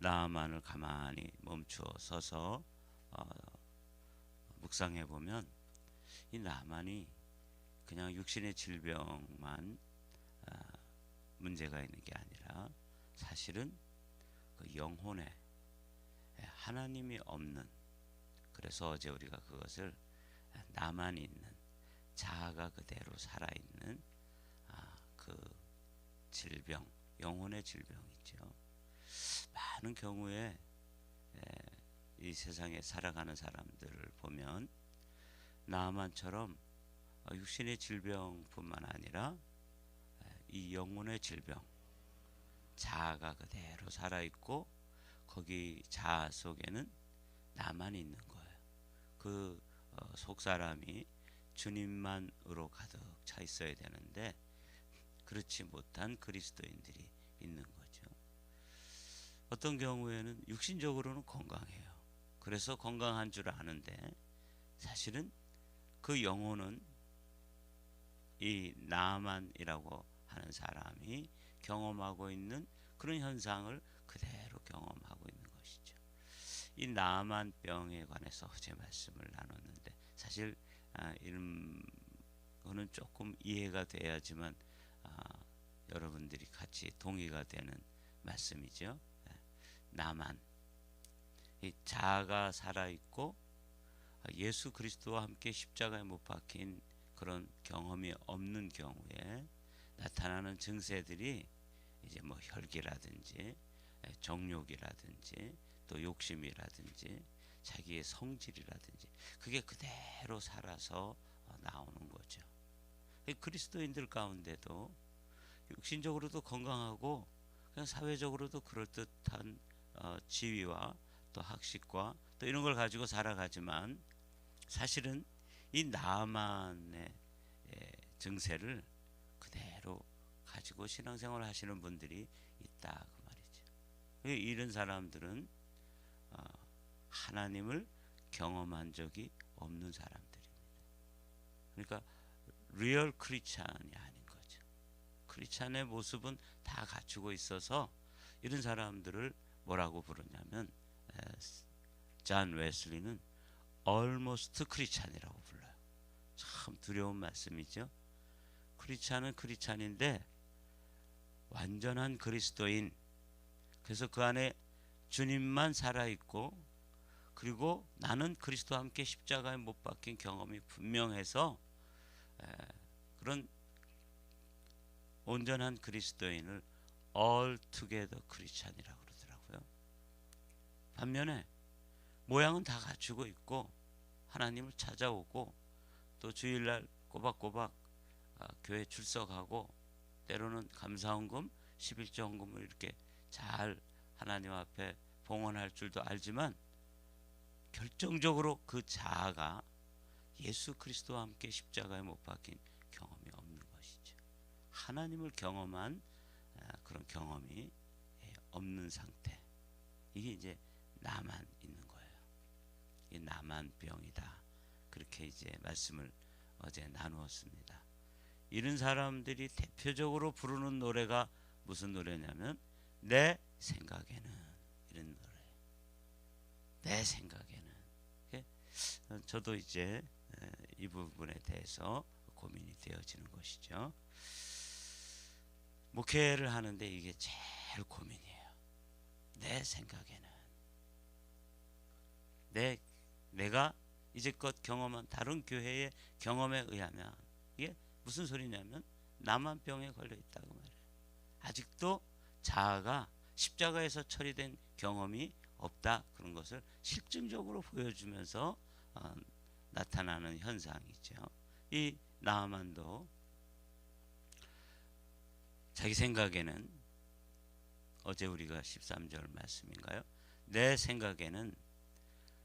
나만을 가만히 멈추어 서서 묵상해 보면 이 나만이 그냥 육신의 질병만 문제가 있는 게 아니라 사실은 그 영혼에 하나님이 없는, 그래서 어제 우리가 그것을 나만 있는, 자아가 그대로 살아있는 그 질병, 영혼의 질병이죠. 많은 경우에 이 세상에 살아가는 사람들을 보면 나만처럼 육신의 질병뿐만 아니라 이 영혼의 질병, 자아가 그대로 살아있고 거기 자아 속에는 나만 있는 거예요. 그 속사람이 주님만으로 가득 차 있어야 되는데 그렇지 못한 그리스도인들이 있는 거죠. 어떤 경우에는 육신적으로는 건강해요. 그래서 건강한 줄 아는데 사실은 그 영혼은 이 나만이라고 하는 사람이 경험하고 있는 그런 현상을 그대로 경험하고 있는 것이죠. 이 나만병에 관해서 어제 말씀을 나눴는데 사실 이런 거는 조금 이해가 돼야지만 여러분들이 같이 동의가 되는 말씀이죠. 나만, 이 자아가 살아있고 예수 그리스도와 함께 십자가에 못 박힌 그런 경험이 없는 경우에 나타나는 증세들이 이제 뭐 혈기라든지 정욕이라든지 또 욕심이라든지 자기의 성질이라든지 그게 그대로 살아서 나오는 거죠. 그리스도인들 가운데도 육신적으로도 건강하고 그냥 사회적으로도 그럴듯한 지위와 또 학식과 또 이런 걸 가지고 살아가지만 사실은 이 나만의 증세를 그대로 가지고 신앙생활을 하시는 분들이 있다 그 말이죠. 이런 사람들은 하나님을 경험한 적이 없는 사람들입니다. 그러니까 리얼 크리스찬이 아닌 거죠. 크리스찬의 모습은 다 갖추고 있어서 이런 사람들을 뭐라고 부르냐면 존 웨슬리는 almost 크리스찬이라고 불러요. 참 두려운 말씀이죠. 크리스찬은 크리스찬인데 완전한 그리스도인, 그래서 그 안에 주님만 살아있고 그리고 나는 그리스도와 함께 십자가에 못 박힌 경험이 분명해서 그런 온전한 그리스도인을 altogether 크리스찬이라고 그러더라고요. 반면에 모양은 다 갖추고 있고 하나님을 찾아오고 또 주일날 꼬박꼬박 교회 출석하고 때로는 감사헌금, 11조 헌금을 이렇게 잘 하나님 앞에 봉헌할 줄도 알지만 결정적으로 그 자아가 예수 그리스도와 함께 십자가에 못 박힌 경험이 없는 것이죠. 하나님을 경험한 그런 경험이 없는 상태, 이게 이제 나만 있는 거예요. 이 나만병이다, 그렇게 이제 말씀을 어제 나누었습니다. 이런 사람들이 대표적으로 부르는 노래가 무슨 노래냐면 내 생각에는, 이런 노래. 내 생각에는. 저도 이제 이 부분에 대해서 고민이 되어지는 것이죠. 목회를 하는데 이게 제일 고민이에요. 내 생각에는, 내가 이제껏 경험한 다른 교회의 경험에 의하면, 이게 무슨 소리냐면 나만 병에 걸려 있다고 말해요. 아직도 자아가 십자가에서 처리된 경험이 없다, 그런 것을 실증적으로 보여주면서 나타나는 현상이죠. 이 나만도 자기 생각에는, 어제 우리가 13절 말씀인가요? 내 생각에는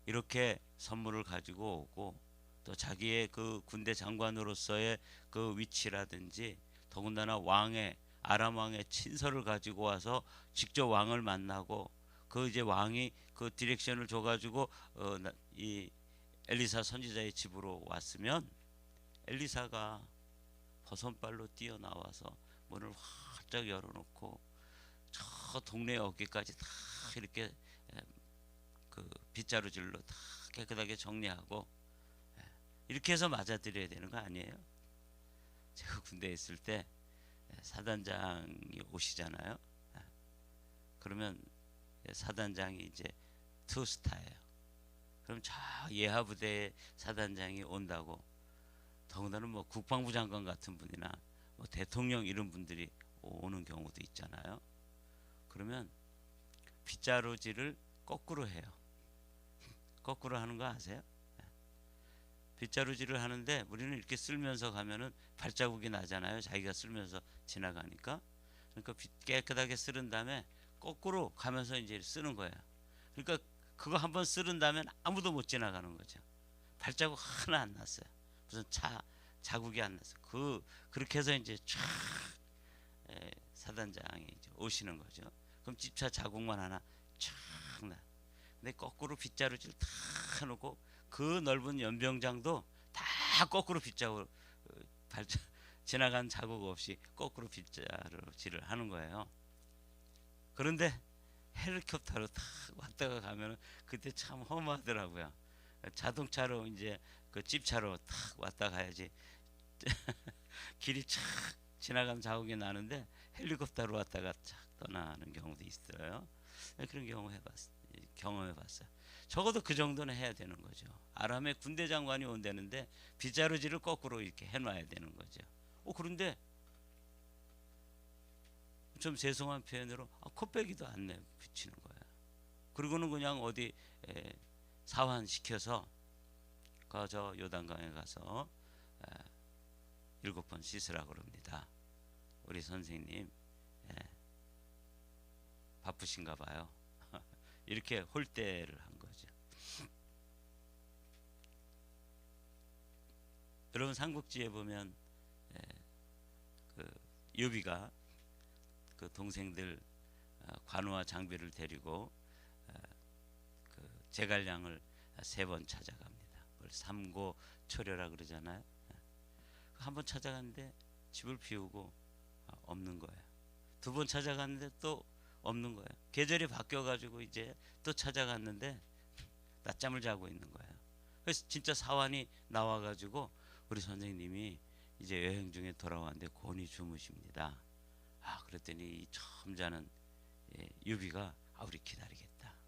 이렇게 선물을 가지고 오고 또 자기의 그 군대 장관으로서의 그 위치라든지 더군다나 왕의, 아람 왕의 친서를 가지고 와서 직접 왕을 만나고 그 이제 왕이 그 디렉션을 줘가지고 이 엘리사 선지자의 집으로 왔으면 엘리사가 버선발로 뛰어나와서 문을 활짝 열어놓고 저 저 동네 어귀까지 다 이렇게 그 빗자루질로 다 깨끗하게 정리하고 이렇게 해서 맞아들여야 되는 거 아니에요? 제가 군대에 있을 때 사단장이 오시잖아요. 그러면 사단장이 이제 투스타예요. 그럼 저 예하 부대 사단장이 온다고, 더군다나 뭐 국방부 장관 같은 분이나 뭐 대통령 이런 분들이 오는 경우도 있잖아요. 그러면 빗자루질을 거꾸로 해요. 거꾸로 하는 거 아세요? 빗자루질을 하는데 우리는 이렇게 쓸면서 가면은 발자국이 나잖아요. 자기가 쓸면서 지나가니까. 그러니까 깨끗하게 쓸은 다음에 거꾸로 가면서 이제 쓰는 거예요. 그러니까 그거 한번 쓸은 다음에 아무도 못 지나가는 거죠. 발자국 하나 안 났어요. 무슨 차 자국이 안 났어요. 그렇게 해서 이제 쫙 사단장이 이제 오시는 거죠. 그럼 집차 자국만 하나 쫙 나. 근데 거꾸로 빗자루질 다 해놓고 그 넓은 연병장도 다 거꾸로 빗자루 지나간 자국 없이 거꾸로 빗자루질을 하는 거예요. 그런데 헬리콥터로 탁 왔다가 가면은 그때 참 험하더라고요. 자동차로 이제 그 집차로 탁 왔다 가야지 길이 착 지나간 자국이 나는데 헬리콥터로 왔다가 착 떠나는 경우도 있어요. 그런 경험해봤어요. 적어도 그 정도는 해야 되는 거죠. 아람의 군대 장관이 온다는데 빗자루질을 거꾸로 이렇게 해놔야 되는 거죠. 그런데 좀 죄송한 표현으로 코빼기도 안 내 비치는 거예요. 그리고는 그냥 어디 사환시켜서 저 요단강에 가서 7번 씻으라고 그럽니다. 우리 선생님 바쁘신가 봐요. 이렇게 홀대를 한 거죠. 여러분 삼국지에 보면 그 요비가 그 동생들 관우와 장비를 데리고 그 제갈량을 3번 찾아갑니다. 그걸 삼고초려라 그러잖아요. 한번 찾아갔는데 집을 비우고 없는 거예요. 2번 찾아갔는데 또 없는 거예요. 계절이 바뀌어가지고 이제 또 찾아갔는데 낮잠을 자고 있는 거예요. 그래서 진짜 사환이 나와가지고 우리 선생님이 이제 여행 중에 돌아왔는데 곤히 주무십니다. 그랬더니 이 처음 자는 유비가 우리 기다리겠다.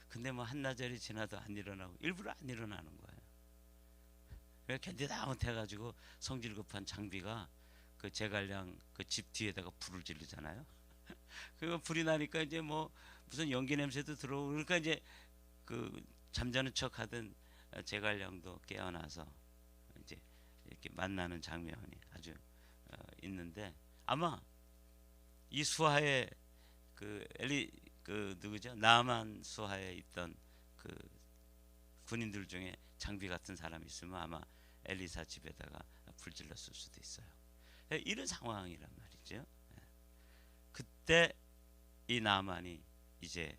근데 뭐 한나절이 지나도 안 일어나고 일부러 안 일어나는 거예요. 견디다 못해가지고 성질 급한 장비가 그 제갈량 그 집 뒤에다가 불을 지르잖아요. 그 불이 나니까 이제 뭐 무슨 연기 냄새도 들어오고 그러니까 이제 그 잠자는 척하던 제갈량도 깨어나서 이제 이렇게 만나는 장면이 아주 있는데 아마 이 수하에 그 누구죠? 나만 수하에 있던 그 군인들 중에 장비 같은 사람이 있으면 아마 엘리사 집에다가 불질렀을 수도 있어요. 이런 상황이란 말이죠. 그때 이 나만이 이제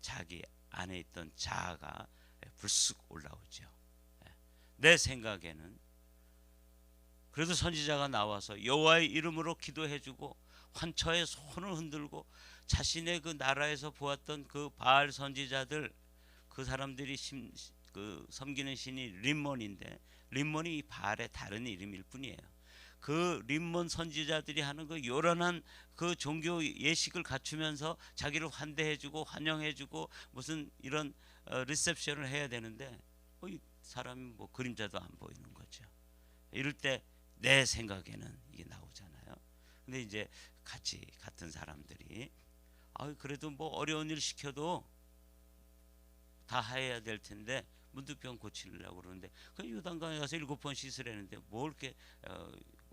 자기 안에 있던 자아가 불쑥 올라오죠. 내 생각에는 그래도 선지자가 나와서 여호와의 이름으로 기도해주고 환처에 손을 흔들고 자신의 그 나라에서 보았던 그 바알 선지자들 그 사람들이 그 섬기는 신이 림몬인데 림몬이 이 바알의 다른 이름일 뿐이에요. 그 림몬 선지자들이 하는 그 요란한 그 종교 예식을 갖추면서 자기를 환대해주고 환영해주고 무슨 이런 리셉션을 해야 되는데 이 사람이 뭐 그림자도 안 보이는 거죠. 이럴 때 내 생각에는 이게 나오잖아요. 근데 이제 같은 사람들이 그래도 뭐 어려운 일 시켜도 다 해야 될 텐데 문두병 고치려고 그러는데 그 요단강에 가서 7번 씻으라는데 뭘 이렇게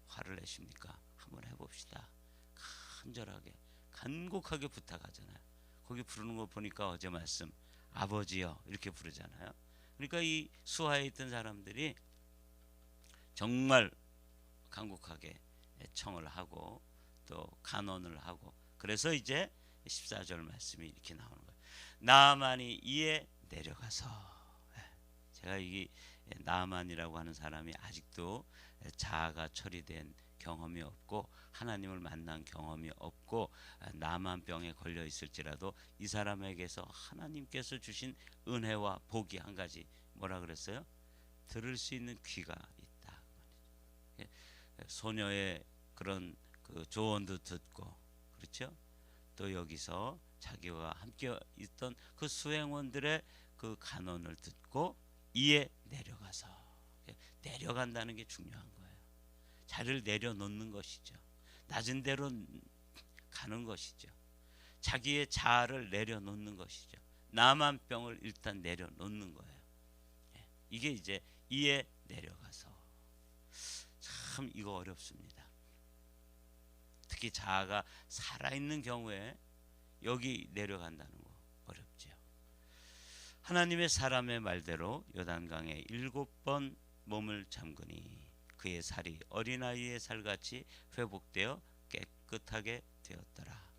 화를 내십니까? 한번 해봅시다. 간절하게 간곡하게 부탁하잖아요. 거기 부르는 거 보니까 어제 말씀 아버지여 이렇게 부르잖아요. 그러니까 이 수하에 있던 사람들이 정말 간곡하게 청을 하고 또 간언을 하고 그래서 이제 14절 말씀이 이렇게 나오는 거예요. 나만이 이에 내려가서 제가 이 나만이라고 하는 사람이 아직도 자아가 처리된 경험이 없고 하나님을 만난 경험이 없고 나만 병에 걸려 있을지라도 이 사람에게서 하나님께서 주신 은혜와 복이 한 가지 뭐라 그랬어요? 들을 수 있는 귀가 있다. 소녀의 그런 그 조언도 듣고, 그렇죠? 또 여기서 자기와 함께 있던 그 수행원들의 그 간언을 듣고 이에 내려가서, 내려간다는 게 중요한 거예요. 자리를 내려놓는 것이죠. 낮은 데로 가는 것이죠. 자기의 자아를 내려놓는 것이죠. 남한 병을 일단 내려놓는 거예요. 이게 이제 이에 내려가서. 참 이거 어렵습니다. 특히 자아가 살아있는 경우에 여기 내려간다는 거 어렵죠. 하나님의 사람의 말대로 요단강에 7번 몸을 잠그니 그의 살이 어린아이의 살같이 회복되어 깨끗하게 되었더라.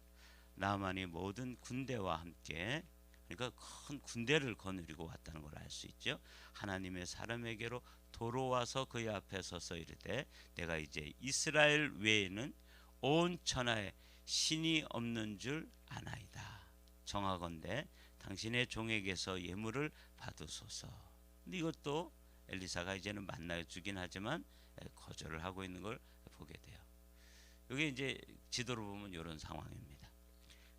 나만이 모든 군대와 함께, 그러니까 큰 군대를 거느리고 왔다는 걸 알 수 있죠. 하나님의 사람에게로 돌아와서 그의 앞에 서서 이르되 내가 이제 이스라엘 외에는 온 천하에 신이 없는 줄 아나이다. 정하건대 당신의 종에게서 예물을 받으소서. 근데 이것도 엘리사가 이제는 만나주긴 하지만 거절을 하고 있는 걸 보게 돼요. 여기 이제 지도로 보면 이런 상황입니다.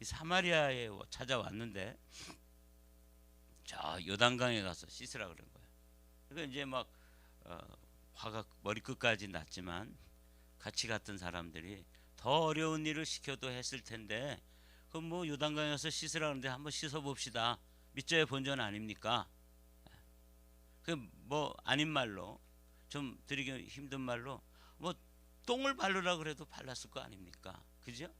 사마리아에 찾아왔는데 저 요단강에 가서 씻으라 그런 거예요. 그러니까 이제 막 화가 머리끝까지 났지만 같이 갔던 사람들이 더 어려운 일을 시켜도 했을 텐데 그럼 뭐 요단강에 가서 씻으라 그러는데 한번 씻어 봅시다. 밑져의 본전 아닙니까? 그 뭐 아닌 말로, 좀 드리기 힘든 말로 뭐 똥을 바르라 그래도 발랐을 거 아닙니까? 그죠?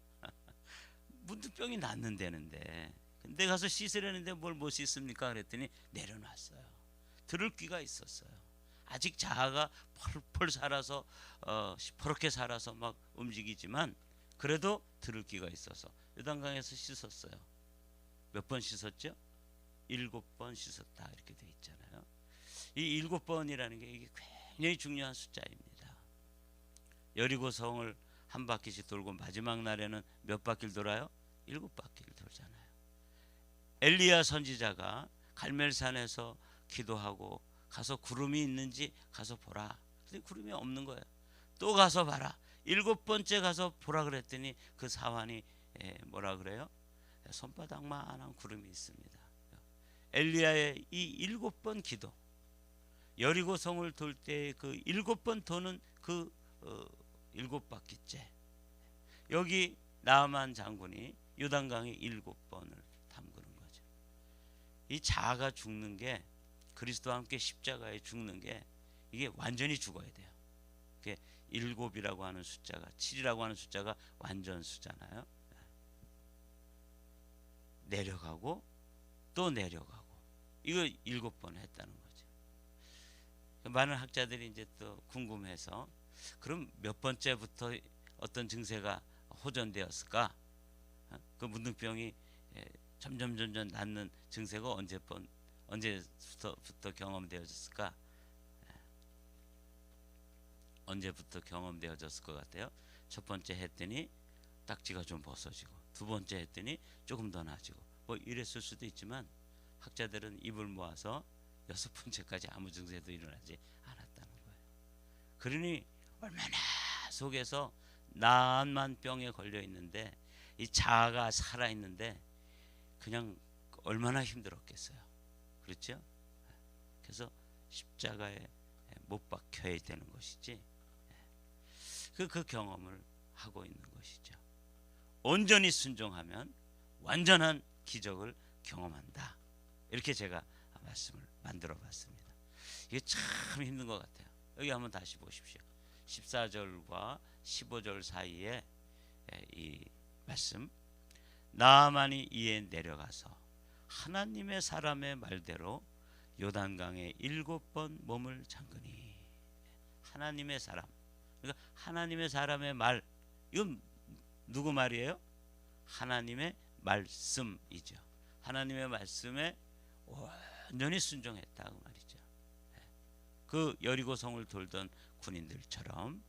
문득병이 낫는다는데 근데 가서 씻으려는데 뭘 못 씻습니까? 그랬더니 내려놨어요. 들을 귀가 있었어요. 아직 자아가 펄펄 살아서 시퍼렇게 살아서 막 움직이지만 그래도 들을 귀가 있어서 요단강에서 씻었어요. 몇 번 씻었죠? 7번 씻었다 이렇게 돼 있잖아요. 이 7번이라는 게 이게 굉장히 중요한 숫자입니다. 여리고 성을 한 바퀴씩 돌고 마지막 날에는 몇 바퀴를 돌아요? 7바퀴를 돌잖아요. 엘리야 선지자가 갈멜산에서 기도하고 가서 구름이 있는지 가서 보라. 근데 구름이 없는 거예요. 또 가서 봐라. 7번째 가서 보라 그랬더니 그 사환이 뭐라 그래요? 손바닥만한 구름이 있습니다. 엘리야의 이 7번 기도, 여리고 성을 돌 때 그 7번 도는 그 7바퀴째. 여기 나아만 장군이 요단강에 7번을 담그는 거죠. 이 자아가 죽는 게, 그리스도와 함께 십자가에 죽는 게 이게 완전히 죽어야 돼요. 그게 7이라고 하는 숫자가, 7이라고 하는 숫자가 완전수잖아요. 내려가고 또 내려가고 이거 7번 했다는 거죠. 많은 학자들이 이제 또 궁금해서 그럼 몇 번째부터 어떤 증세가 호전되었을까? 그 문둥병이 점점 낫는 증세가 언제부터 경험되어졌을까? 언제부터 경험되어졌을 것 같아요? 첫 번째 했더니 딱지가 좀 벗어지고, 두 번째 했더니 조금 더 나아지고, 뭐 이랬을 수도 있지만 학자들은 입을 모아서 6번째까지 아무 증세도 일어나지 않았다는 거예요. 그러니 얼마나 속에서 나만 병에 걸려 있는데 이 자아가 살아 있는데 그냥 얼마나 힘들었겠어요. 그렇죠? 그래서 십자가에 못 박혀야 되는 것이지, 그 경험을 하고 있는 것이죠. 온전히 순종하면 완전한 기적을 경험한다. 이렇게 제가 말씀을 만들어 봤습니다. 이게 참 힘든 것 같아요. 여기 한번 다시 보십시오. 14절과 15절 사이에 이 말씀, 나아만이 이에 내려가서 하나님의 사람의 말대로 요단강에 7번 몸을 잠그니. 하나님의 사람, 그러니까 하나님의 사람의 말, 이건 누구 말이에요? 하나님의 말씀이죠. 하나님의 말씀에 완전히 순종했다 그 말이죠. 그 여리고 성을 돌던 군인들처럼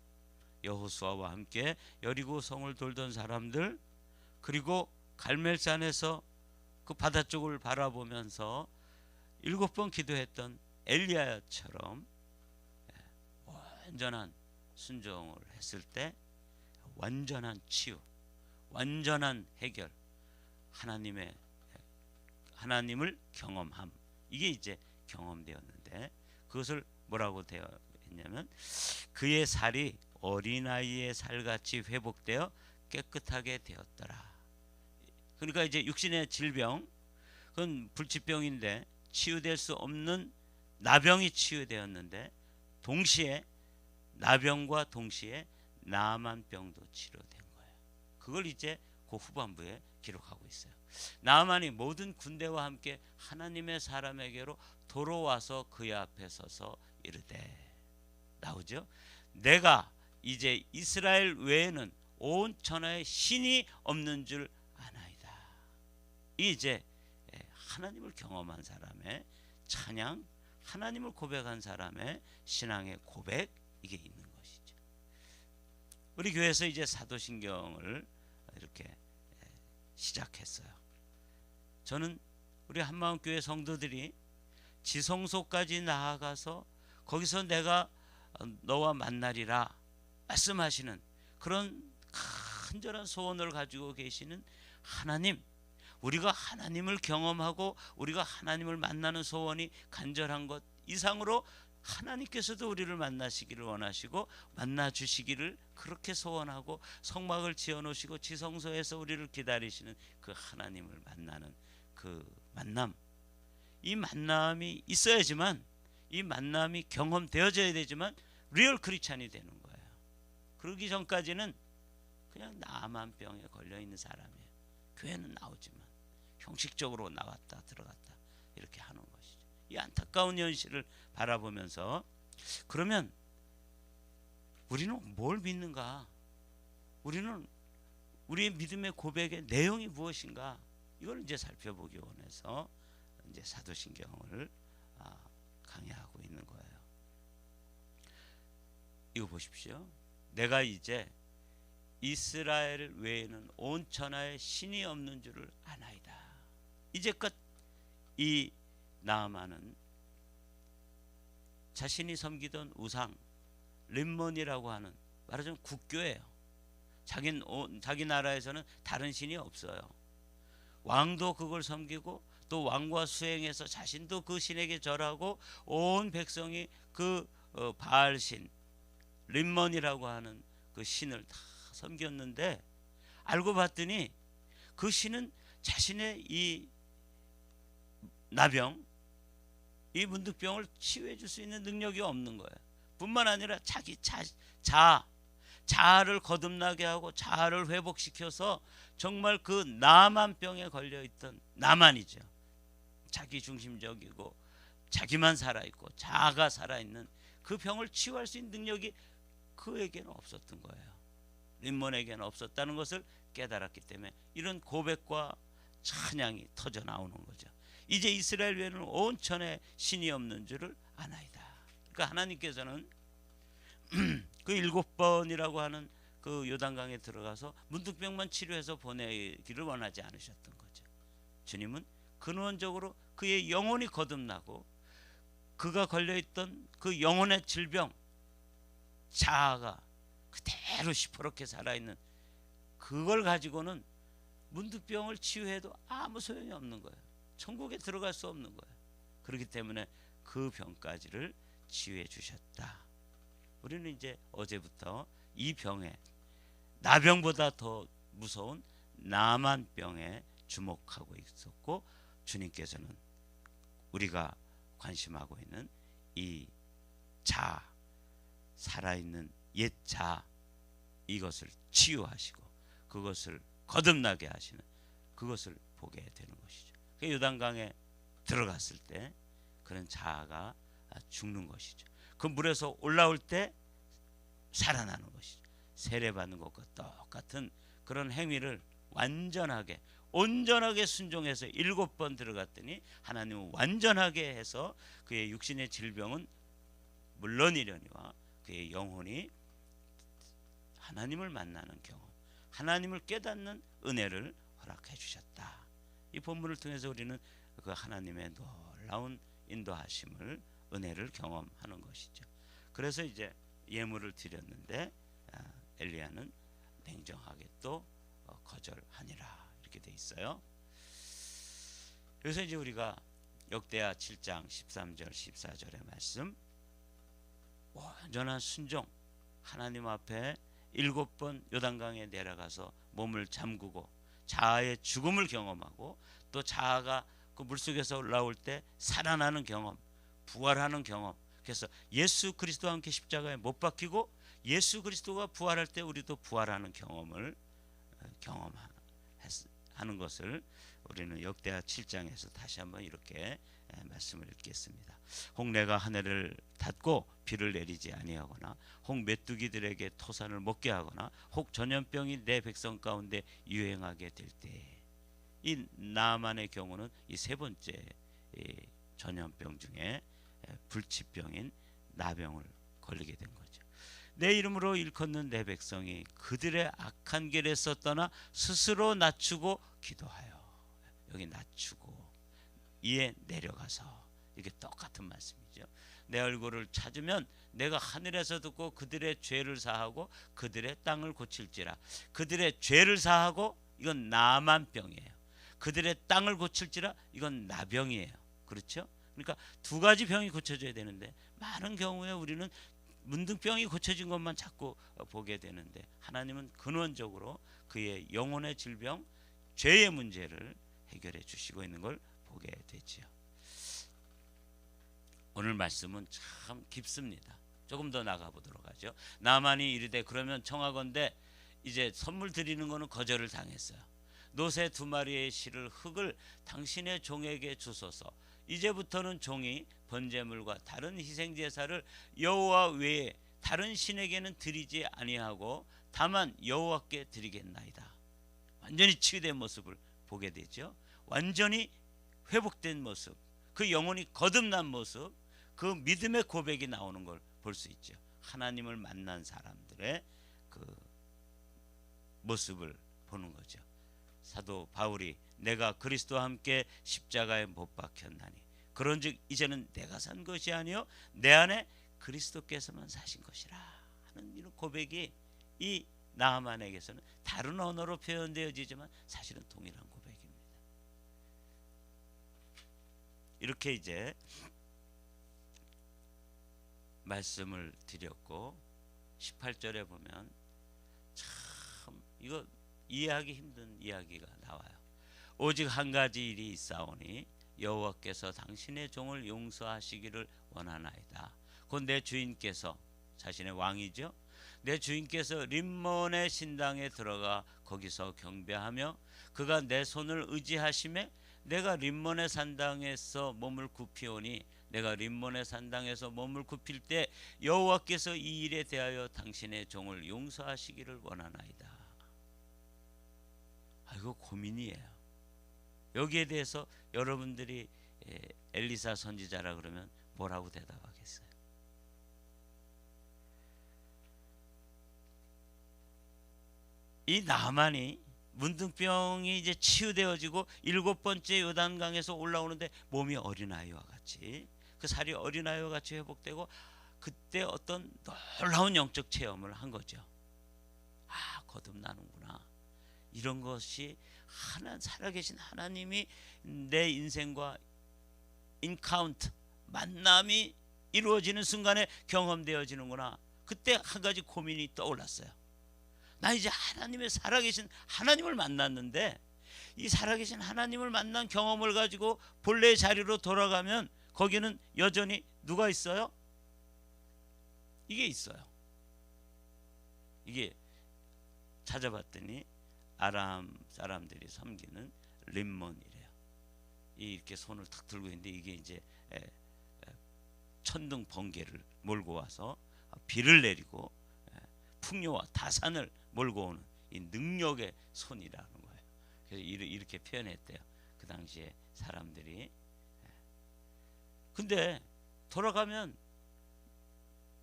여호수아와 함께 여리고 성을 돌던 사람들, 그리고 갈멜산에서 그 바다 쪽을 바라보면서 7번 기도했던 엘리야처럼 완전한 순종을 했을 때 완전한 치유, 완전한 해결, 하나님을 경험함, 이게 이제 경험되었는데, 그것을 뭐라고 되어 있냐면 그의 살이 어린아이의 살같이 회복되어 깨끗하게 되었더라. 그러니까 이제 육신의 질병, 그건 불치병인데 치유될 수 없는 나병이 치유되었는데, 동시에 나병과 동시에 나만병도 치료된 거예요. 그걸 이제 그 후반부에 기록하고 있어요. 나만이 모든 군대와 함께 하나님의 사람에게로 돌아와서 그의 앞에 서서 이르되, 나오죠? 내가 이제 이스라엘 외에는 온 천하에 신이 없는 줄 아나이다. 이제 하나님을 경험한 사람의 찬양, 하나님을 고백한 사람의 신앙의 고백, 이게 있는 것이죠. 우리 교회에서 이제 사도신경을 이렇게 시작했어요. 저는 우리 한마음교회 성도들이 지성소까지 나아가서 거기서 내가 너와 만나리라 말씀하시는 그런 간절한 소원을 가지고 계시는 하나님, 우리가 하나님을 경험하고 우리가 하나님을 만나는 소원이 간절한 것 이상으로 하나님께서도 우리를 만나시기를 원하시고 만나 주시기를 그렇게 소원하고 성막을 지어 놓으시고 지성소에서 우리를 기다리시는 그 하나님을 만나는 그 만남, 이 만남이 있어야지만, 이 만남이 경험되어져야 되지만 리얼 크리스찬이 되는 거예요. 그러기 전까지는 그냥 나만병에 걸려 있는 사람이에요. 교회는 나오지만 형식적으로 나왔다 들어갔다 이렇게 하는 것이죠. 이 안타까운 현실을 바라보면서, 그러면 우리는 뭘 믿는가? 우리는 우리의 믿음의 고백의 내용이 무엇인가? 이걸 이제 살펴보기 원해서 이제 사도신경을 강의하고 있는 거예요. 이거 보십시오. 내가 이제 이스라엘 외에는 온 천하에 신이 없는 줄을 아나이다. 이제껏 이 나아만은 자신이 섬기던 우상 림몬이라고 하는, 말하자면 국교예요. 자기 나라에서는 다른 신이 없어요. 왕도 그걸 섬기고 또 왕과 수행해서 자신도 그 신에게 절하고 온 백성이 그 바알신 림몬이라고 하는 그 신을 다 섬겼는데, 알고 봤더니 그 신은 자신의 이 나병, 이 문득병을 치유해 줄 수 있는 능력이 없는 거예요. 뿐만 아니라 자기 자아를 거듭나게 하고 자아를 회복시켜서 정말 그 나만병에 걸려있던, 나만이죠, 자기 중심적이고 자기만 살아있고 자아가 살아있는 그 병을 치유할 수 있는 능력이 그에게는 없었던 거예요. 림몬에게는 없었다는 것을 깨달았기 때문에 이런 고백과 찬양이 터져 나오는 거죠. 이제 이스라엘 외에는 온 천에 신이 없는 줄을 아나이다. 그러니까 하나님께서는 그 7번이라고 하는 그 요단강에 들어가서 문득병만 치료해서 보내기를 원하지 않으셨던 거죠. 주님은 근원적으로 그의 영혼이 거듭나고 그가 걸려있던 그 영혼의 질병, 자아가 그대로 시퍼렇게 살아있는 그걸 가지고는 문득병을 치유해도 아무 소용이 없는 거예요. 천국에 들어갈 수 없는 거예요. 그렇기 때문에 그 병까지를 치유해 주셨다. 우리는 이제 어제부터 이 병에, 나병보다 더 무서운 나만병에 주목하고 있었고, 주님께서는 우리가 관심하고 있는 이 자아, 살아있는 옛 자아, 이것을 치유하시고 그것을 거듭나게 하시는, 그것을 보게 되는 것이죠. 그 요단강에 들어갔을 때 그런 자아가 죽는 것이죠. 그 물에서 올라올 때 살아나는 것이죠. 세례받는 것과 똑같은 그런 행위를 완전하게 온전하게 순종해서 7번 들어갔더니 하나님은 완전하게 해서 그의 육신의 질병은 물론이려니와 그의 영혼이 하나님을 만나는 경험, 하나님을 깨닫는 은혜를 허락해 주셨다. 이 본문을 통해서 우리는 그 하나님의 놀라운 인도하심을, 은혜를 경험하는 것이죠. 그래서 이제 예물을 드렸는데 엘리야는 냉정하게 또 거절하니라 이렇게 돼 있어요. 그래서 이제 우리가 역대하 7장 13절 14절의 말씀, 온전한 순종, 하나님 앞에 7번 요단강에 내려가서 몸을 잠그고 자아의 죽음을 경험하고 또 자아가 그 물속에서 올라올 때 살아나는 경험, 부활하는 경험. 그래서 예수 그리스도와 함께 십자가에 못 박히고 예수 그리스도가 부활할 때 우리도 부활하는 경험을 경험하는 것을 우리는 역대하 7장에서 다시 한번 이렇게 말씀을 읽겠습니다. 혹 내가 하늘을 닫고 비를 내리지 아니하거나 혹 메뚜기들에게 토산을 먹게 하거나 혹 전염병이 내 백성 가운데 유행하게 될 때, 이 나만의 경우는 이 세 번째 전염병 중에 불치병인 나병을 걸리게 된 거죠. 내 이름으로 일컫는 내 백성이 그들의 악한 길에서 떠나 스스로 낮추고 기도하여, 여기 낮추고 이에 내려가서, 이게 똑같은 말씀이죠. 내 얼굴을 찾으면 내가 하늘에서 듣고 그들의 죄를 사하고 그들의 땅을 고칠지라. 그들의 죄를 사하고 이건 나만병이에요. 그들의 땅을 고칠지라 이건 나병이에요. 그렇죠? 그러니까 두 가지 병이 고쳐져야 되는데 많은 경우에 우리는 문둥병이 고쳐진 것만 자꾸 보게 되는데, 하나님은 근원적으로 그의 영혼의 질병, 죄의 문제를 해결해 주시고 있는 걸 보게 되지요. 오늘 말씀은 참 깊습니다. 조금 더 나가 보도록 하죠. 나만이 이르되 그러면 청하건대, 이제 선물 드리는 거는 거절을 당했어요. 노새 2마리의 실을 흙을 당신의 종에게 주소서. 이제부터는 종이 번제물과 다른 희생 제사를 여호와 외에 다른 신에게는 드리지 아니하고 다만 여호와께 드리겠나이다. 완전히 치유된 모습을 보게 되죠. 완전히 회복된 모습, 그 영혼이 거듭난 모습, 그 믿음의 고백이 나오는 걸 볼 수 있죠. 하나님을 만난 사람들의 그 모습을 보는 거죠. 사도 바울이 내가 그리스도와 함께 십자가에 못 박혔나니 그런즉 이제는 내가 산 것이 아니요 내 안에 그리스도께서만 사신 것이라 하는 이런 고백이 이 나아만에게서는 다른 언어로 표현되어지지만 사실은 동일한 고백입니다. 이렇게 이제 말씀을 드렸고 18절에 보면 참 이거 이해하기 힘든 이야기가 나와요. 오직 한 가지 일이 있사오니 여호와께서 당신의 종을 용서하시기를 원하나이다. 곧 내 주인께서, 자신의 왕이죠, 내 주인께서 림몬의 신당에 들어가 거기서 경배하며 그가 내 손을 의지하심에 내가 림몬의 산당에서 몸을 굽히오니 내가 림몬의 산당에서 몸을 굽힐 때 여호와께서 이 일에 대하여 당신의 종을 용서하시기를 원하나이다. 이거 고민이에요. 여기에 대해서 여러분들이 엘리사 선지자라 그러면 뭐라고 대답하겠어요? 이 나만이 문둥병이 이제 치유되어지고 7번째 요단강에서 올라오는데 몸이 어린아이와 같이, 그 살이 어린아이와 같이 회복되고 그때 어떤 놀라운 영적 체험을 한 거죠. 거듭나는구나. 이런 것이 살아계신 하나님이 내 인생과 인카운트, 만남이 이루어지는 순간에 경험되어지는구나. 그때 한 가지 고민이 떠올랐어요. 나 이제 하나님의 살아계신 하나님을 만났는데 이 살아계신 하나님을 만난 경험을 가지고 본래의 자리로 돌아가면 거기는 여전히 누가 있어요? 이게 있어요. 이게 찾아봤더니 아람 사람들이 섬기는 림몬이래요. 이렇게 손을 탁 들고 있는데 이게 이제 천둥 번개를 몰고 와서 비를 내리고 풍요와 다산을 몰고 오는 이 능력의 손이라는 거예요. 그래서 이렇게 표현했대요. 그 당시에 사람들이. 근데 돌아가면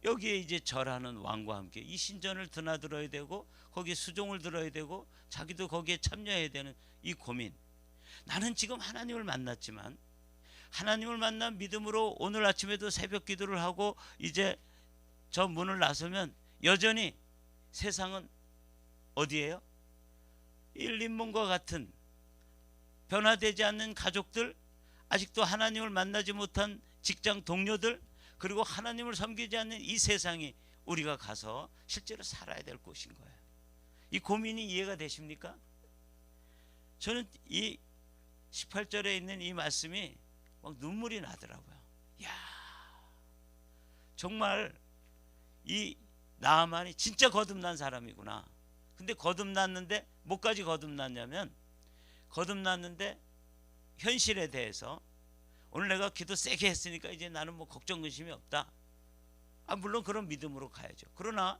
여기에 이제 절하는 왕과 함께 이 신전을 드나들어야 되고 거기에 수종을 들어야 되고 자기도 거기에 참여해야 되는 이 고민. 나는 지금 하나님을 만났지만 하나님을 만난 믿음으로 오늘 아침에도 새벽 기도를 하고 이제 저 문을 나서면 여전히 세상은 어디예요? 일린문과 같은 변화되지 않는 가족들, 아직도 하나님을 만나지 못한 직장 동료들, 그리고 하나님을 섬기지 않는 이 세상이 우리가 가서 실제로 살아야 될 곳인 거예요. 이 고민이 이해가 되십니까? 저는 이 18절에 있는 이 말씀이 막 눈물이 나더라고요. 야, 정말 이 나아만이 진짜 거듭난 사람이구나. 근데 거듭났는데 뭐까지 거듭났냐면, 거듭났는데 현실에 대해서 오늘 내가 기도 세게 했으니까 이제 나는 뭐 걱정 근심이 없다. 물론 그런 믿음으로 가야죠. 그러나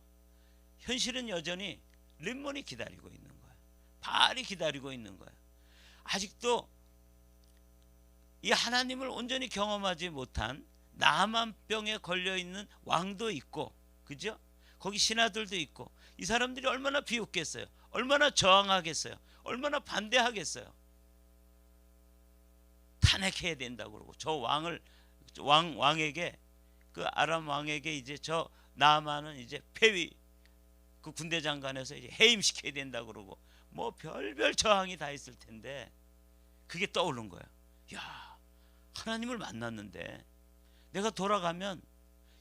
현실은 여전히 림몬이 기다리고 있는 거예요. 바알이 기다리고 있는 거예요. 아직도 이 하나님을 온전히 경험하지 못한 나만병에 걸려있는 왕도 있고, 그죠? 거기 신하들도 있고, 이 사람들이 얼마나 비웃겠어요. 얼마나 저항하겠어요. 얼마나 반대하겠어요. 탄핵해야 된다고 그러고, 저 왕에게, 그 아람 왕에게 이제 저 나아만은 이제 폐위, 그 군대 장관에서 이제 해임시켜야 된다고 그러고, 뭐 별별 저항이 다 있을 텐데 그게 떠오른 거예요. 야, 하나님을 만났는데 내가 돌아가면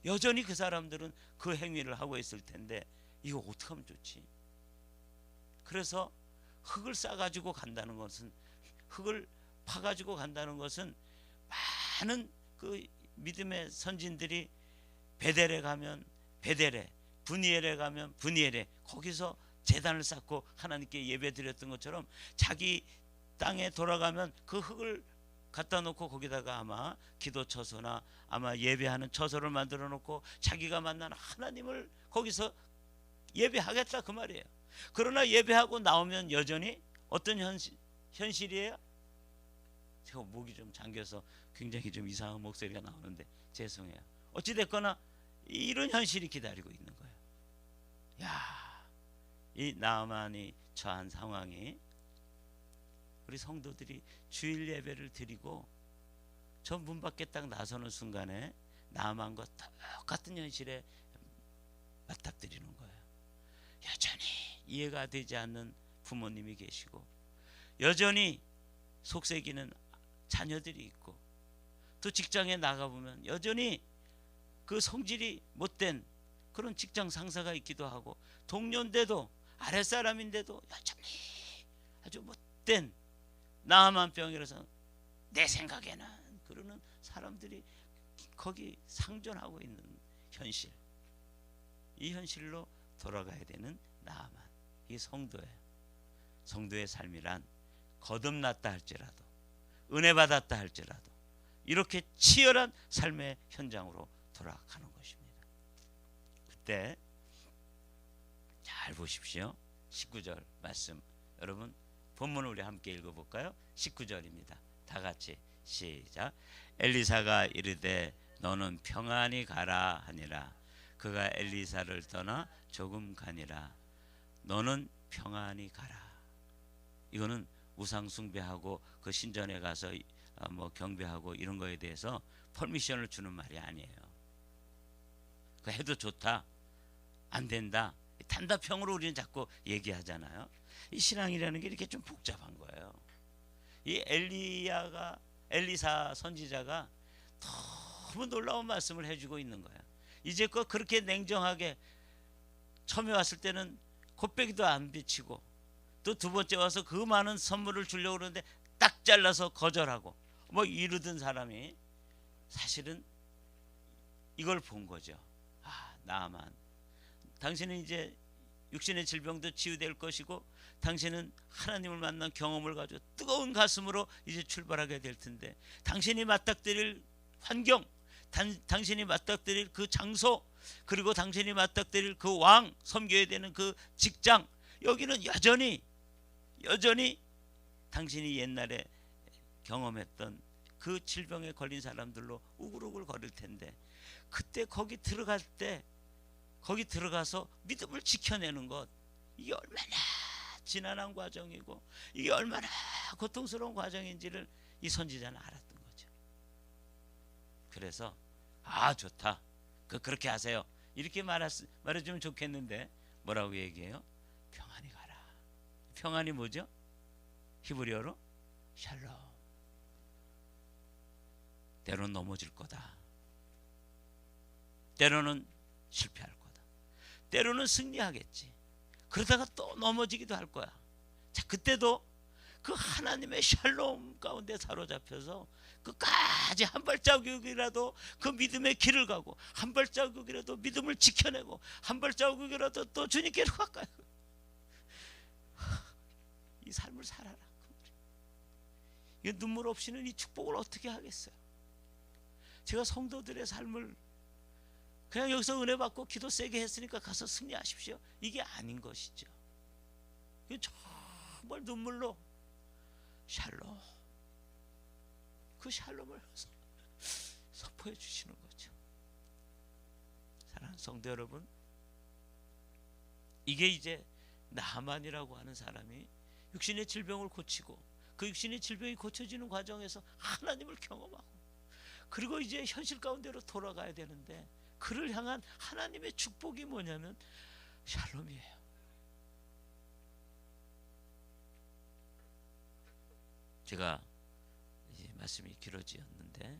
여전히 그 사람들은 그 행위를 하고 있을 텐데 이거 어떻게 하면 좋지? 그래서 흙을 싸가지고 간다는 것은, 흙을 파가지고 간다는 것은, 많은 그 믿음의 선진들이 베델에 가면 베델에, 브니엘에 가면 브니엘에 거기서 제단을 쌓고 하나님께 예배 드렸던 것처럼 자기 땅에 돌아가면 그 흙을 갖다 놓고 거기다가 아마 기도 처소나 아마 예배하는 처소를 만들어 놓고 자기가 만난 하나님을 거기서 예배하겠다 그 말이에요. 그러나 예배하고 나오면 여전히 어떤 현실이에요? 제가 목이 좀 잠겨서 굉장히 좀 이상한 목소리가 나오는데 죄송해요. 어찌됐거나 이런 현실이 기다리고 있는 거예요. 야, 이 나아만이 처한 상황이, 우리 성도들이 주일 예배를 드리고 저 문 밖에 딱 나서는 순간에 나아만과 똑같은 현실에 맞닥뜨리는 거예요. 여전히 이해가 되지 않는 부모님이 계시고, 여전히 속색이는 자녀들이 있고, 또 직장에 나가보면 여전히 그 성질이 못된 그런 직장 상사가 있기도 하고, 동료인데도 아랫사람인데도 여전히 아주 못된 나아만병이라서 내 생각에는 그러는 사람들이 거기 상존하고 있는 현실, 이 현실로 돌아가야 되는 나아만, 이 성도예요. 성도의 삶이란 거듭났다 할지라도, 은혜 받았다 할지라도 이렇게 치열한 삶의 현장으로 돌아가는 것입니다. 그때 잘 보십시오. 19절 말씀, 여러분 본문을 우리 함께 읽어볼까요? 19절입니다. 다 같이 시작. 엘리사가 이르되 너는 평안히 가라 하니라. 그가 엘리사를 떠나 조금 가니라. 너는 평안히 가라. 이거는 우상 숭배하고 그 신전에 가서 뭐 경배하고 이런 거에 대해서 퍼미션을 주는 말이 아니에요. 그 해도 좋다, 안 된다, 단답형으로 우리는 자꾸 얘기하잖아요. 이 신앙이라는 게 이렇게 좀 복잡한 거예요. 이 엘리사 선지자가 너무 놀라운 말씀을 해주고 있는 거예요. 이제껏 그렇게 냉정하게 처음에 왔을 때는 곱빼기도 안 비치고, 또 두 번째 와서 그 많은 선물을 주려고 그러는데 딱 잘라서 거절하고 뭐 이러던 사람이 사실은 이걸 본 거죠. 나아만, 당신은 이제 육신의 질병도 치유될 것이고 당신은 하나님을 만난 경험을 가지고 뜨거운 가슴으로 이제 출발하게 될 텐데, 당신이 맞닥뜨릴 환경, 당신이 맞닥뜨릴 그 장소, 그리고 당신이 맞닥뜨릴 그 왕, 섬겨야 되는 그 직장, 여기는 여전히 당신이 옛날에 경험했던 그 질병에 걸린 사람들로 우글우글 거릴 텐데, 그때 거기 들어갈 때, 거기 들어가서 믿음을 지켜내는 것, 이게 얼마나 지난한 과정이고 이게 얼마나 고통스러운 과정인지를 이 선지자는 알았던 거죠. 그래서 좋다, 그렇게 하세요, 이렇게 말해주면 좋겠는데 뭐라고 얘기해요? 평안히 가라. 평안이 뭐죠? 히브리어로 샬롬. 때로는 넘어질 거다, 때로는 실패할 거다, 때로는 승리하겠지, 그러다가 또 넘어지기도 할 거야. 자, 그때도 그 하나님의 샬롬 가운데 사로잡혀서 끝까지 한 발자국이라도 그 믿음의 길을 가고, 한 발자국이라도 믿음을 지켜내고, 한 발자국이라도 또 주님께로 가까이, 이 삶을 살아라. 이 눈물 없이는 이 축복을 어떻게 하겠어요? 제가 성도들의 삶을 그냥 여기서 은혜 받고 기도 세게 했으니까 가서 승리하십시오, 이게 아닌 것이죠. 이게 정말 눈물로 샬롬, 그 샬롬을 선포해 주시는 거죠. 사랑하는 성도 여러분, 이게 이제 나만이라고 하는 사람이 육신의 질병을 고치고, 그 육신의 질병이 고쳐지는 과정에서 하나님을 경험하고, 그리고 이제 현실 가운데로 돌아가야 되는데, 그를 향한 하나님의 축복이 뭐냐면 샬롬이에요. 제가 이제 말씀이 길어지었는데,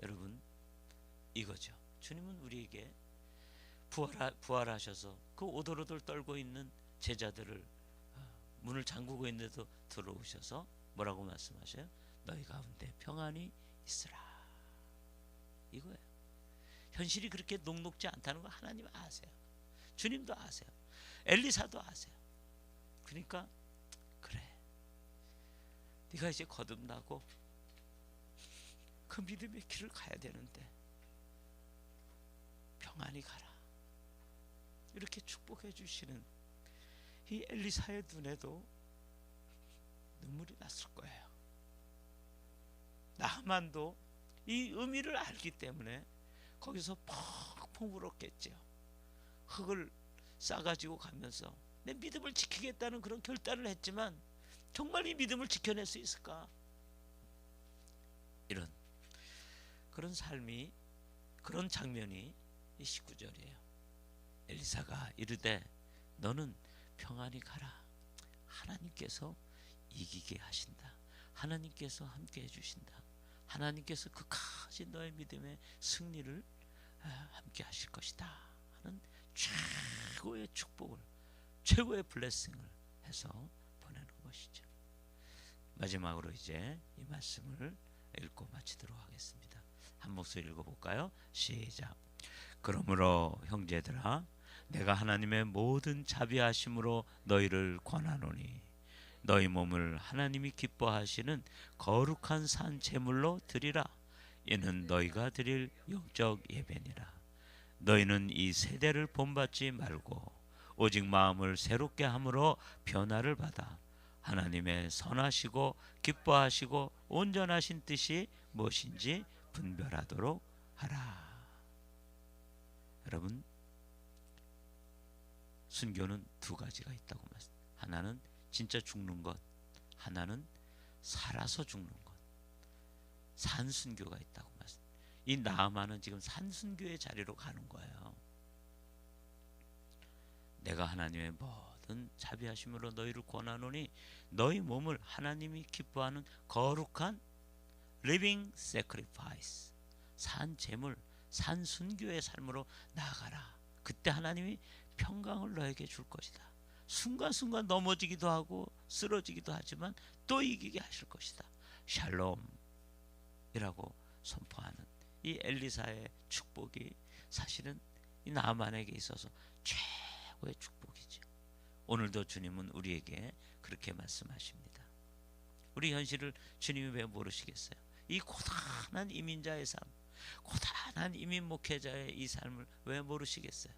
여러분 이거죠. 주님은 우리에게 부활하셔서 그 오돌오돌 떨고 있는 제자들을 문을 잠그고 있는데도 들어오셔서 뭐라고 말씀하셔요? 너희 가운데 평안이 있으라, 이거예요. 현실이 그렇게 녹록지 않다는 거 하나님 아세요. 주님도 아세요. 엘리사도 아세요. 그러니까 그래, 네가 이제 거듭나고 그 믿음의 길을 가야 되는데 평안히 가라, 이렇게 축복해 주시는 이 엘리사의 눈에도 눈물이 났을 거예요. 나만도 이 의미를 알기 때문에 거기서 펑펑 울었겠죠. 흙을 싸가지고 가면서 내 믿음을 지키겠다는 그런 결단을 했지만 정말 이 믿음을 지켜낼 수 있을까? 이런 그런 삶이, 그런 장면이 이 19절이에요. 엘리사가 이르되 너는 평안히 가라. 하나님께서 이기게 하신다. 하나님께서 함께 해주신다. 하나님께서 끝까지 너의 믿음의 승리를 함께 하실 것이다 하는 최고의 축복을, 최고의 블레싱을 해서 보내는 것이죠. 마지막으로 이제 이 말씀을 읽고 마치도록 하겠습니다. 한 목소리 읽어볼까요? 시작. 그러므로 형제들아, 내가 하나님의 모든 자비하심으로 너희를 권하노니 너희 몸을 하나님이 기뻐하시는 거룩한 산 제물로 드리라. 이는 너희가 드릴 영적 예배니라. 너희는 이 세대를 본받지 말고 오직 마음을 새롭게 함으로 변화를 받아 하나님의 선하시고 기뻐하시고 온전하신 뜻이 무엇인지 분별하도록 하라. 여러분, 순교는 두 가지가 있다고 말씀. 하나는 진짜 죽는 것, 하나는 살아서 죽는 것. 산순교가 있다고 말씀. 이 나아만은 지금 산순교의 자리로 가는 거예요. 내가 하나님의 모든 자비하심으로 너희를 권하노니 너희 몸을 하나님이 기뻐하는 거룩한 living sacrifice, 산 제물, 산 순교의 삶으로 나아가라. 그때 하나님이 평강을 너에게 줄 것이다. 순간순간 넘어지기도 하고 쓰러지기도 하지만 또 이기게 하실 것이다. 샬롬이라고 선포하는 이 엘리사의 축복이 사실은 이 나만에게 있어서 최고의 축복이죠. 오늘도 주님은 우리에게 그렇게 말씀하십니다. 우리 현실을 주님이 왜 모르시겠어요? 이 고단한 이민자의 삶, 고단한 이민 목회자의 이 삶을 왜 모르시겠어요?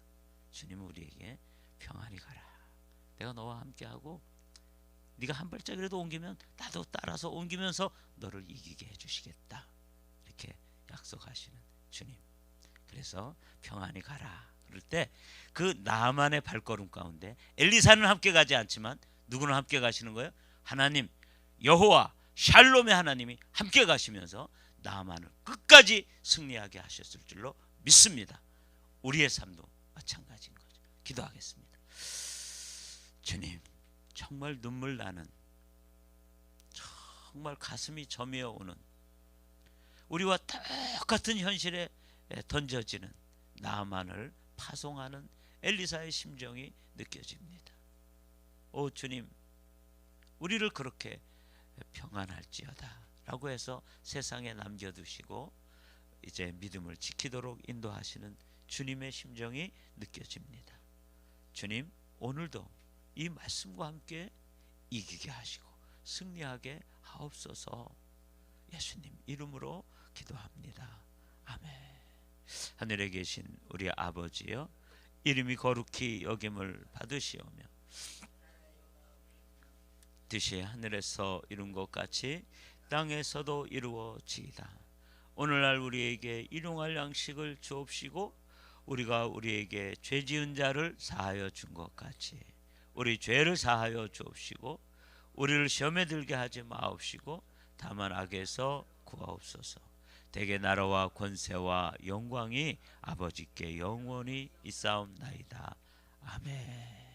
주님은 우리에게 평안히 가라. 내가 너와 함께하고 네가 한 발짝이라도 옮기면 나도 따라서 옮기면서 너를 이기게 해주시겠다. 이렇게 약속하시는 주님. 그래서 평안히 가라 그럴 때 그 나만의 발걸음 가운데 엘리사는 함께 가지 않지만 누구는 함께 가시는 거예요? 하나님 여호와 샬롬의 하나님이 함께 가시면서 나만을 끝까지 승리하게 하셨을 줄로 믿습니다. 우리의 삶도 마찬가지인 거죠. 기도하겠습니다. 주님, 정말 눈물 나는, 정말 가슴이 저미어 오는, 우리와 똑같은 현실에 던져지는 나만을 파송하는 엘리사의 심정이 느껴집니다. 오 주님, 우리를 그렇게 평안할지어다 라고 해서 세상에 남겨두시고 이제 믿음을 지키도록 인도하시는 주님의 심정이 느껴집니다. 주님, 오늘도 이 말씀과 함께 이기게 하시고 승리하게 하옵소서. 예수님 이름으로 기도합니다. 아멘. 하늘에 계신 우리 아버지여, 이름이 거룩히 여김을 받으시오며 뜻이 하늘에서 이룬 것 같이 땅에서도 이루어지이다. 오늘날 우리에게 일용할 양식을 주옵시고 우리가 우리에게 죄 지은 자를 사하여 준 것 같이 우리 죄를 사하여 주옵시고 우리를 시험에 들게 하지 마옵시고 다만 악에서 구하옵소서. 대개 나라와 권세와 영광이 아버지께 영원히 있사옵나이다. 아멘.